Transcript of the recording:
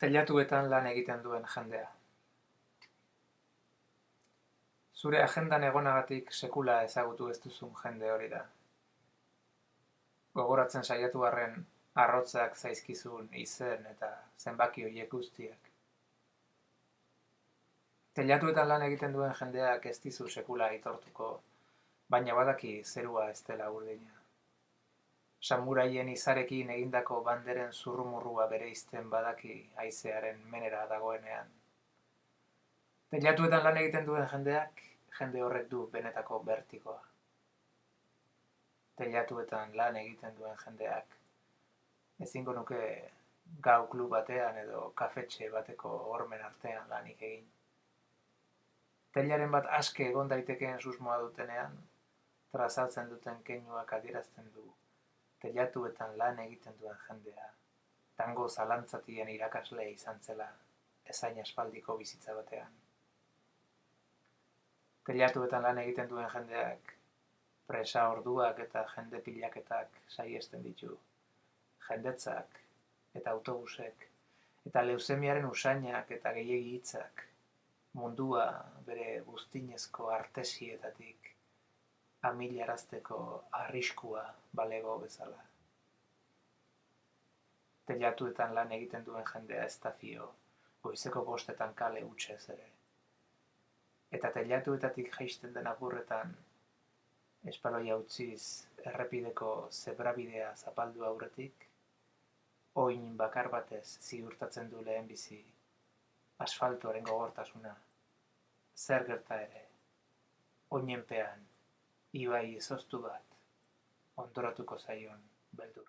Teilatuetan lan egiten duen jendea. Zure agendan egonagatik sekula ezagutu ez duzun jende hori da. Gogoratzen saiatu arren arrotzak zaizkizun izen eta zenbaki horiek guztiak. Teilatuetan lan egiten duen jendeak ez dizu sekula aitortuko, baina badaki zerua ez dela urdina. Samuraien izarekin egindako banderen zurrumurrua bereizten badaki haizearen menera dagoenean. Teilatuetan lan egiten duen jendeak, jende horrek du benetako bertigoa. Teilatuetan lan egiten duen jendeak, ezingo nuke gau klub batean edo kafetxe bateko hormen artean lanik egin. Teilaren bat aske egon daitekeen susmoa dutenean, trazatzen duten keinuak adierazten du teilatuetan lan egiten duen jendea, tango zalantzatien irakasle izan zela ezain aspaldiko bizitza batean. Teilatuetan lan egiten duen jendeak, presa orduak eta jende pilaketak saihesten ditu, jendetzak eta autobusek, eta leuzemiaren usainak eta gehiegi hitzak, mundua bere buztinezko artesietatik amilarazteko arriskua balego bezala. Teilatuetan lan egiten duen jendea ez da fio, goizeko 5 kale hutsez ere. Eta teilatuetatik jaisten den apurretan, espaloia utziz errepideko zebrabidea zapaldu aurretik, oin bakar batez ziurtatzen du lehenbizi asfaltoaren gogortasuna, zer gerta ere, oinenpean ibai izoztu bat ondoratuko zaion beldur.